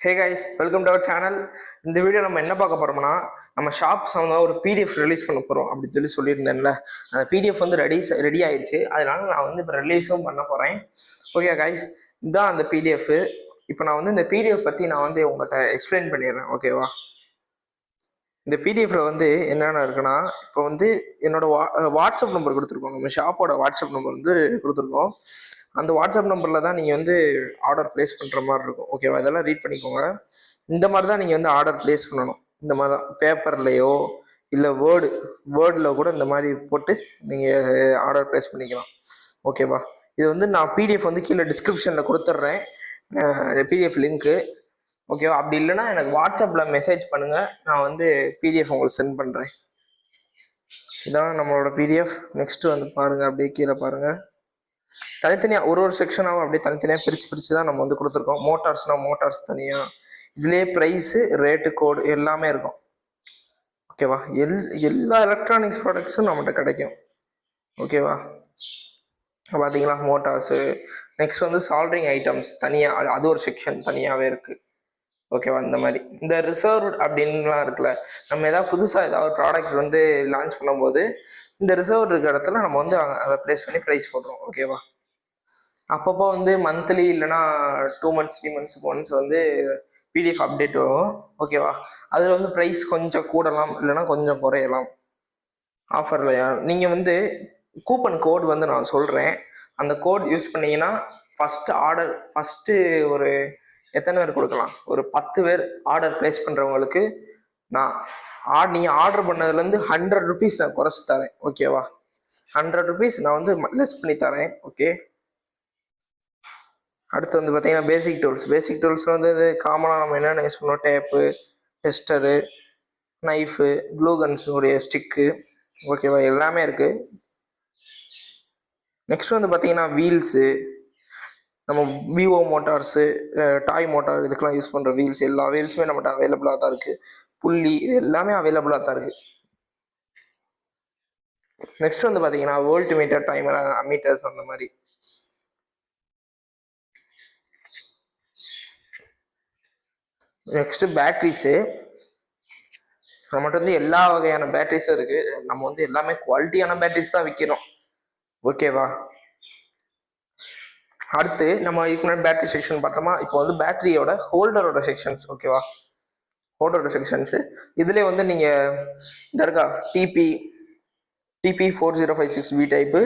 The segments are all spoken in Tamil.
Hey guys, welcome to our channel. இந்த வீடியோ நம்ம என்ன பார்க்க போறோம்னா, நம்ம ஷாப் சம்மந்தமாக ஒரு பிடிஎஃப் ரிலீஸ் பண்ண போகிறோம் அப்படின்னு சொல்லியிருந்தேன்ல. அந்த பிடிஎஃப் வந்து ரெடி ஆயிடுச்சு. அதனால நான் வந்து இப்போ ரிலீஸும் பண்ண போகிறேன். ஓகே கைஸ், இதுதான் அந்த பிடிஎஃப். இப்போ நான் வந்து இந்த பிடிஎஃப் பற்றி நான் வந்து உங்கள்கிட்ட எக்ஸ்பிளைன் பண்ணிடுறேன். ஓகேவா? இந்த பிடிஎஃப்ல வந்து என்னென்ன இருக்குன்னா, இப்போ வந்து என்னோட வாட்ஸ்அப் நம்பர் கொடுத்துருக்கோம். நம்ம ஷாப்போட வாட்ஸ்அப் நம்பர் வந்து கொடுத்துருக்கோம். அந்த வாட்ஸ்அப் நம்பரில் தான் நீங்கள் வந்து ஆர்டர் ப்ளேஸ் பண்ணுற மாதிரி இருக்கும். ஓகேவா? இதெல்லாம் ரீட் பண்ணிக்கோங்க. இந்த மாதிரி தான் நீங்கள் வந்து ஆர்டர் ப்ளேஸ் பண்ணணும். இந்த மாதிரி தான் பேப்பர்லேயோ இல்லை வேர்டில் கூட இந்த மாதிரி போட்டு நீங்கள் ஆர்டர் ப்ளேஸ் பண்ணிக்கலாம். ஓகேவா? இது வந்து நான் பிடிஎஃப் வந்து கீழே டிஸ்கிரிப்ஷனில் கொடுத்துட்றேன், பிடிஎஃப் லிங்க்கு. ஓகேவா? அப்படி இல்லைன்னா எனக்கு வாட்ஸ்அப்பில் மெசேஜ் பண்ணுங்கள், நான் வந்து பிடிஎஃப் உங்களுக்கு சென்ட் பண்ணுறேன். இதான் நம்மளோட பிடிஎஃப். நெக்ஸ்ட்டு வந்து பாருங்கள், அப்படியே கீழே பாருங்கள். தனித்தனியாக ஒரு செக்ஷனாகவும் அப்படியே தனித்தனியாக பிரித்து தான் நம்ம வந்து கொடுத்துருக்கோம். மோட்டார்ஸ் தனியாக, இதுலேயே ப்ரைஸு, ரேட்டு, கோடு எல்லாமே இருக்கும். ஓகேவா? எல்லா எலக்ட்ரானிக்ஸ் ப்ராடக்ட்ஸும் நம்மகிட்ட கிடைக்கும். ஓகேவா? பார்த்தீங்களா? மோட்டார்ஸு. நெக்ஸ்ட் வந்து சால்ட்ரிங் ஐட்டம்ஸ் தனியாக, அது ஒரு செக்ஷன் தனியாகவே இருக்குது. ஓகேவா? இந்த மாதிரி இந்த ரிசர்வ்ட் அப்படின்லாம் இருக்குல்ல, நம்ம ஏதாவது புதுசாக ஏதாவது ப்ராடக்ட் வந்து லான்ச் பண்ணும்போது இந்த ரிசர்வ் இருக்கிற இடத்துல நம்ம வந்து அதை ப்ளேஸ் பண்ணி ப்ரைஸ் போடுறோம். ஓகேவா? அப்பப்போ வந்து மந்த்லி இல்லைனா 2 months 3 months ஒன்ஸ் வந்து பிடிஎஃப் அப்டேட் வரும். ஓகேவா? அதில் வந்து ப்ரைஸ் கொஞ்சம் கூடலாம், இல்லைனா கொஞ்சம் குறையலாம் ஆஃபர்லையா. நீங்கள் வந்து கூப்பன் கோட் வந்து நான் சொல்கிறேன், அந்த கோட் யூஸ் பண்ணிங்கன்னா ஃபஸ்ட்டு ஒரு எத்தனை பேர் கொடுக்கலாம், ஒரு 10 பேர் ஆர்டர் ப்ளேஸ் பண்ணுறவங்களுக்கு நான் நீங்கள் ஆர்டர் பண்ணதுலேருந்து 100 rupees நான் குறைச்சி தரேன். ஓகேவா? 100 rupees நான் வந்து லெஸ் பண்ணி தரேன். ஓகே. அடுத்து வந்து பார்த்தீங்கன்னா பேசிக் டூல்ஸ் வந்து இது காமனாக நம்ம என்னென்ன யூஸ் பண்ணுவோம், டேப்பு, டெஸ்டரு, நைஃபு, க்ளூகன்ஸுடைய ஸ்டிக்கு. ஓகேவா? எல்லாமே இருக்குது. நெக்ஸ்ட் வந்து பார்த்தீங்கன்னா வீல்ஸு, நம்ம விவோ மோட்டார்ஸு, டாய் மோட்டார், இதுக்கெல்லாம் யூஸ் பண்ணுற வீல்ஸ், எல்லா வீல்ஸுமே நம்மகிட்ட அவைலபிளாக தான் இருக்குது. புள்ளி, இது எல்லாமே அவைலபிளாக தான் இருக்குது. நெக்ஸ்ட் வந்து பார்த்தீங்கன்னா வோல்ட் மீட்டர், டைமர், அம்மீட்டர்ஸ் அந்த மாதிரி. Next batteries. நம்மகிட்ட வந்து எல்லா வகையான பேட்ரிஸும் இருக்குது. நம்ம வந்து எல்லாமே குவாலிட்டியான பேட்ரிஸ் தான் விற்கிறோம். ஓகேவா? அடுத்து நம்ம இதுக்கு பேட்டரி செக்ஷன் பார்த்தோமா. இப்போ வந்து பேட்டரியோட ஹோல்டரோட செக்ஷன்ஸ். ஓகேவா? ஹோல்டரோட செக்ஷன்ஸு இதுலேயே வந்து நீங்கள் இந்த இருக்கா டிபி 4056B டைப்பு,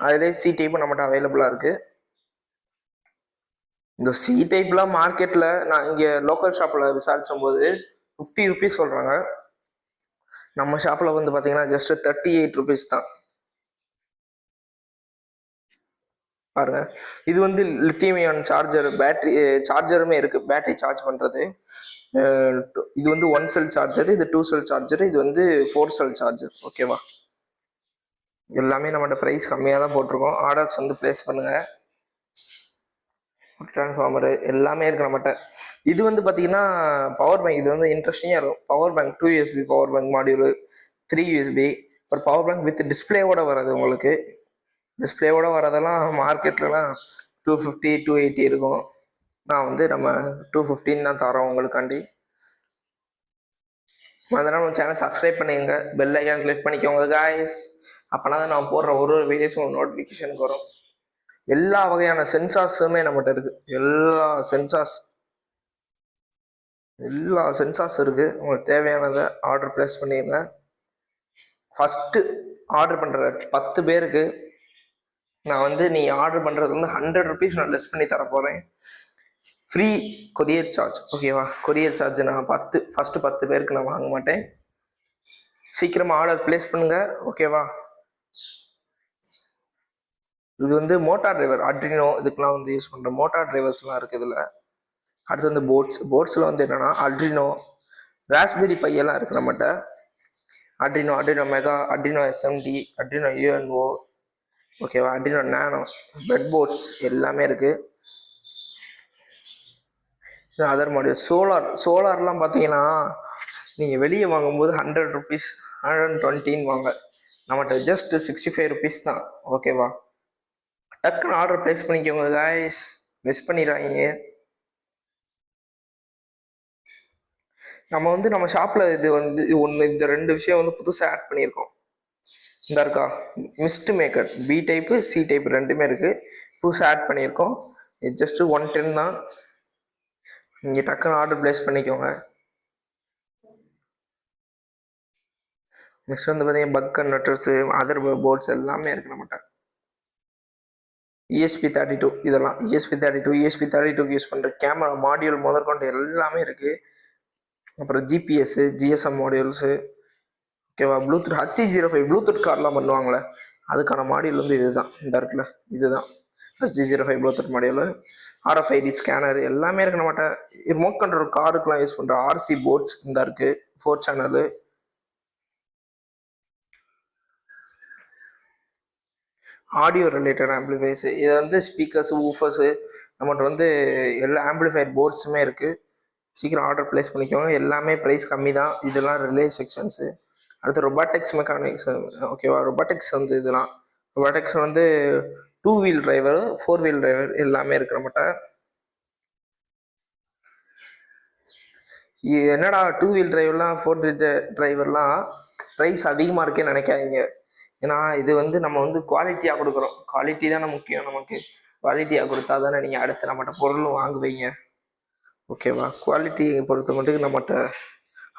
அதிலே சி டைப்பு நம்மகிட்ட அவைலபிளாக இருக்குது. இந்த சி டைப்லாம் மார்க்கெட்டில் நான் இங்கே லோக்கல் ஷாப்பில் விசாரிச்சும் போது 50 rupees சொல்கிறாங்க. நம்ம ஷாப்பில் வந்து பார்த்தீங்கன்னா ஜஸ்ட் 38 rupees தான். பாருங்க, இது வந்து லித்தியம் அயன் சார்ஜர், பேட்டரி சார்ஜருமே இருக்கு, பேட்டரி சார்ஜ் பண்றது. இது வந்து 1 cell சார்ஜர், இது 2 cell சார்ஜர், இது வந்து 4 cell சார்ஜர். ஓகேவா? எல்லாமே நம்மகிட்ட ப்ரைஸ் கம்மியாக தான் போட்டிருக்கோம். ஆர்டர்ஸ் வந்து பிளேஸ் பண்ணுங்க. டிரான்ஸ்ஃபார்மரு எல்லாமே இருக்கு நம்மகிட்ட. இது வந்து பார்த்தீங்கன்னா பவர் பேங்க். இது வந்து இன்ட்ரெஸ்டிங்காக இருக்கும். Power bank 2 USB power bank module, 3 USB, ஒரு பவர் பேங்க் வித் டிஸ்பிளேவோட வர்றது. உங்களுக்கு டிஸ்பிளேவோட வரதெல்லாம் மார்க்கெட்லலாம் 250 280 இருக்கும். நான் வந்து நம்ம 215 தான் தரோம் உங்களுக்காண்டி. அதனால் நம்ம சேனல் சப்ஸ்கிரைப் பண்ணிக்கோங்க, பெல் ஐக்கான் கிளிக் பண்ணிக்கோங்க காய்ஸ். அப்போனா தான் நான் போடுற ஒரு வீடியோஸும் நோட்டிஃபிகேஷனுக்கு வரும். எல்லா வகையான சென்சார்ஸுமே நம்மகிட்ட இருக்குது. எல்லா சென்சார்ஸ் இருக்குது. உங்களுக்கு தேவையானதை ஆர்டர் ப்ளேஸ் பண்ணிடுங்க. ஃபஸ்ட்டு ஆர்டர் பண்ணுற 10 பேருக்கு நான் வந்து நீங்கள் ஆர்டர் பண்ணுறது வந்து 100 rupees நான் லெஸ் பண்ணி தர போகிறேன். Free courier charge. ஓகேவா? கொரியர் சார்ஜ் நான் ஃபஸ்ட்டு 10 பேருக்கு நான் வாங்க மாட்டேன். சீக்கிரமாக ஆர்டர் ப்ளேஸ் பண்ணுங்க. ஓகேவா? இது வந்து மோட்டார் டிரைவர், அட்ரினோ, இதுக்கெல்லாம் வந்து யூஸ் பண்ணுற மோட்டார் டிரைவர்ஸ்லாம் இருக்குது இதில். அடுத்து வந்து போட்ஸில் வந்து என்னென்னா அட்ரினோ, ராஸ்பெரி பையெல்லாம் இருக்குது நம்மகிட்ட. Adreno mega, Adreno SMD, Adreno UNO, ஓகேவா? அட்ரினோ நானோ, பெட் போர்ட்ஸ் எல்லாமே இருக்குது. அதர் மாடியூல் சோலார்லாம் பார்த்தீங்கன்னா நீங்கள் வெளியே வாங்கும்போது 100 rupees 120 வாங்க, நம்மகிட்ட ஜஸ்ட் 65 rupees தான். ஓகேவா? டக்குன்னு ஆர்டர் ப்ளேஸ் பண்ணிக்கோங்க காய்ஸ், மிஸ் பண்ணிடுறாங்க. நம்ம வந்து நம்ம ஷாப்பில் இது வந்து ஒன்று இந்த 2 விஷயம் வந்து புதுசாக ஆட் பண்ணியிருக்கோம். இந்த இருக்கா mist maker B type C type ரெண்டுமே இருக்குது, புதுசாக ஆட் பண்ணியிருக்கோம். இது ஜஸ்ட்டு 110 தான். நீங்கள் டக்குன்னு ஆர்டர் ப்ளேஸ் பண்ணிக்கோங்க. நெக்ஸ்ட் வந்து பார்த்தீங்கன்னா பக் கன்வெர்ட்டர்ஸு அதர் போர்ட்ஸ் எல்லாமே இருக்குது நம்மகிட்ட. ESP32 இதெல்லாம் ESP32 யூஸ் பண்ணுற கேமரா மாடியூல் முதற்கொண்டு எல்லாமே இருக்குது. அப்புறம் ஜிபிஎஸ்ஸு ஜிஎஸ்எம் மாடியூல்ஸு, ஓகேவா. ப்ளூடூத் HC05 ப்ளூடூத் கார்லாம் பண்ணுவாங்களே அதுக்கான மாடியூல் வந்து இதுதான், இந்த இருக்குல்ல இதுதான் HC05 Bluetooth module. RFID scanner எல்லாமே இருக்கு நம்மகிட்ட. ரிமோட் கண்ட்ரோல் காருக்குலாம் யூஸ் பண்ணுற RC போர்ட்ஸ் இந்த இருக்குது, 4 சேனலு. ஆடியோ ரிலேட்டட் ஆம்பிளிஃபைர்ஸு இது வந்து ஸ்பீக்கர்ஸு ஊஃபர்ஸு நம்மகிட்ட வந்து எல்லா ஆம்பிளிஃபையர் போர்ட்ஸுமே இருக்குது. சீக்கிரம் ஆர்டர் ப்ளேஸ் பண்ணிக்கோங்க. எல்லாமே ப்ரைஸ் கம்மி தான். இதெல்லாம் ரிலே செக்ஷன்ஸு. அடுத்து ரொபாட்டிக்ஸ் மெக்கானிக்ஸ், ஓகேவா. ரொபாட்டிக்ஸ் வந்து இதெல்லாம் ரொபாட்டிக்ஸ் வந்து 2 வீல் டிரைவர் 4 வீல் டிரைவர் எல்லாமே இருக்கிற மாட்டேன். என்னடா 2 வீல் டிரைவர்லாம் 4 வீல் டிரைவர்லாம் ப்ரைஸ் அதிகமாக இருக்கேன்னு நினைக்காதீங்க. ஏன்னா இது வந்து நம்ம வந்து குவாலிட்டியாக கொடுக்குறோம். குவாலிட்டி தானே முக்கியம் நமக்கு. குவாலிட்டியாக கொடுத்தா தானே நீங்கள் அடுத்து நம்மகிட்ட பொருளும் வாங்குவீங்க, ஓகேவா. குவாலிட்டியை பொறுத்த மட்டும் நம்மகிட்ட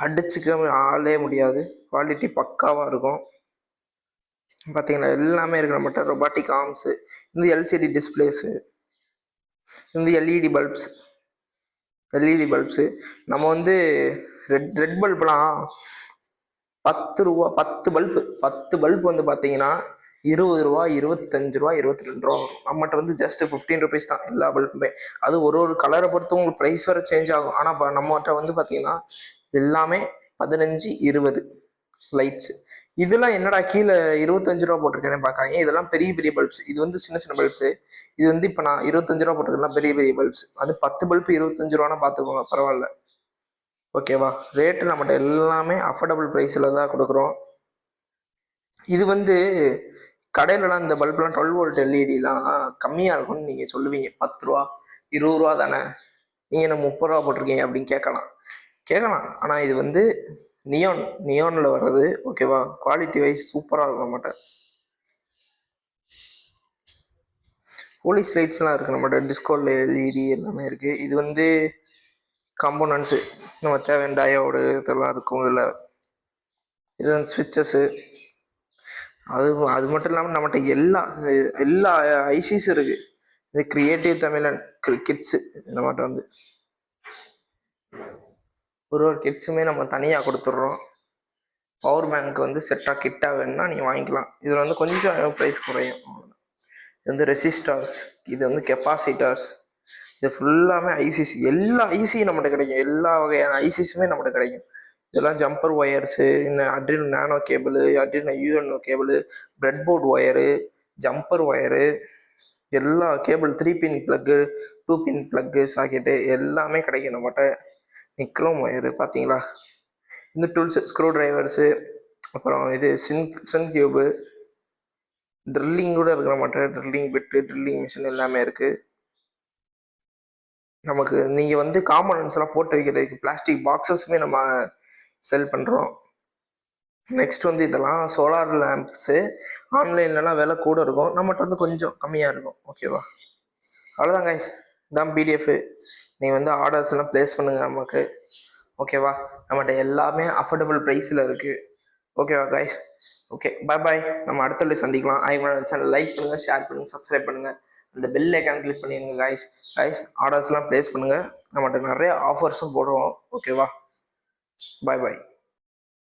அடிச்சுக்க ஆளே முடியாது. குவாலிட்டி பக்காவாக இருக்கும். பார்த்தீங்கன்னா எல்லாமே இருக்குது நம்மகிட்ட. ரொபாட்டிக் ஆர்ம்ஸு, இந்த எல்சிடி டிஸ்பிளேஸு, இந்த எல்இடி பல்ப்ஸு. நம்ம வந்து ரெட் பல்ப்லாம் 10 ரூபா, 10 பல்ப் வந்து பார்த்தீங்கன்னா 20 ரூபா, 25 ரூபா, 22 ரூபா வரும். நம்மகிட்ட வந்து ஜஸ்ட் 15 ருபீஸ் தான் எல்லா பல்புமே. அது ஒரு கலரை பொறுத்து உங்களுக்கு ப்ரைஸ் வேறு சேஞ்ச் ஆகும். ஆனால் நம்மகிட்ட வந்து பார்த்தீங்கன்னா எல்லாமே 15, 20 லைட்ஸு. இதெல்லாம் என்னடா கீழே 25 ரூபா போட்டிருக்கேன்னு பார்க்காங்க. இதெல்லாம் பெரிய பெரிய பல்ப்ஸ். இது வந்து சின்ன சின்ன பல்ப்ஸு. இது வந்து இப்போ நான் 25 ரூபா போட்டிருக்கேன்னா பெரிய பெரிய பல்ப்ஸ். அது 10 பல்ப் 25 ரூபானா பார்த்துக்கோங்க, பரவாயில்ல, ஓகேவா. ரேட்டு நம்மகிட்ட எல்லாமே அஃபோர்டபுள் ப்ரைஸில் தான் கொடுக்குறோம். இது வந்து கடையிலலாம் இந்த பல்ப்லாம் 12 வோல்ட் எல்இடிலாம் கம்மியாக இருக்கும்னு நீங்கள் சொல்லுவீங்க. 10 ரூபா 20 ரூபா தானே, நீங்கள் என்ன 30 ரூபா போட்டிருக்கீங்க அப்படின்னு கேட்கலாம். ஆனால் இது வந்து நியோனில் வர்றது, ஓகேவா. குவாலிட்டி வைஸ் சூப்பராக இருக்கும் நம்மகிட்ட. போலீஸ் லைட்ஸ்லாம் இருக்குது நம்மகிட்ட. டிஸ்கோவில் எல்இடி எல்லாமே இருக்குது. இது வந்து காம்போனன்ட்ஸு நம்ம தேவையான டயோடு இதெல்லாம் இருக்கும் இதில். இது வந்து ஸ்விட்சஸ்ஸு. அது மட்டும் இல்லாமல் நம்மகிட்ட எல்லா ஐசிஸும் இருக்குது. இது கிரியேட்டிவ் தமிழன் கிட்ஸு நம்மகிட்ட வந்து ஒரு கிட்ஸுமே நம்ம தனியாக கொடுத்துட்றோம். பவர் பேங்க் வந்து செட்டாக கிட்டாக வேணும்னா நீங்கள் வாங்கிக்கலாம். இதில் வந்து கொஞ்சம் ப்ரைஸ் குறையும். இது வந்து ரெசிஸ்டார்ஸ், இது வந்து கெப்பாசிட்டர்ஸ், இது ஃபுல்லாமே ஐசிசி. எல்லா ஐசியும் நம்மகிட்ட கிடைக்கும். எல்லா வகையான ஐசிஸுமே நம்மகிட்ட கிடைக்கும். இதெல்லாம் ஜம்பர் ஒயர்ஸு, இந்த அட்ரினோ நானோ கேபிள், அட்ரினோ UNO cable, breadboard wire, jumper wire, எல்லா cable 3 pin plug, 2 pin plug, socket எல்லாமே கிடைக்கும் நம்மகிட்ட. நிக்ரோம் ஒயரு பார்த்தீங்களா. இந்த டூல்ஸு ஸ்க்ரூ டிரைவர்ஸு, அப்புறம் இது சின் கியூபு, ட்ரில்லிங் கூட இருக்கிற மாட்டேன். ட்ரில்லிங் பிட்டு, ட்ரில்லிங் மிஷின் எல்லாமே இருக்குது நமக்கு. நீங்கள் வந்து காம்பனன்ட்ஸ் எல்லாம் போட்டு வைக்கிறதுக்கு பிளாஸ்டிக் பாக்ஸஸுமே நம்ம செல் பண்ணுறோம். நெக்ஸ்ட் வந்து இதெல்லாம் சோலார் லேம்ப்ஸு. ஆன்லைன்லலாம் விலை கூட இருக்கும், நம்மகிட்ட வந்து கொஞ்சம் கம்மியாக இருக்கும், ஓகேவா. அவ்வளோதான் கைஸ், இதான் பிடிஎஃப். நீங்கள் வந்து ஆர்டர்ஸ் எல்லாம் ப்ளேஸ் பண்ணுங்கள் நமக்கு, ஓகேவா. நம்மகிட்ட எல்லாமே அஃபோர்டபுள் ப்ரைஸில் இருக்குது, ஓகேவா கைஸ். ஓகே, பாய். நம்ம அடுத்த சந்திக்கலாம். சேனல் லைக் பண்ணுங்கள், ஷேர் பண்ணுங்கள், சப்ஸ்கிரைப் பண்ணுங்கள், அந்த பெல் ஐக்கான் கிளிக் பண்ணிடுங்க கைஸ். ஆர்டர்ஸ்லாம் ப்ளேஸ் பண்ணுங்கள். நம்மகிட்ட நிறைய ஆஃபர்ஸும் போடுவோம், ஓகேவா. பாய்.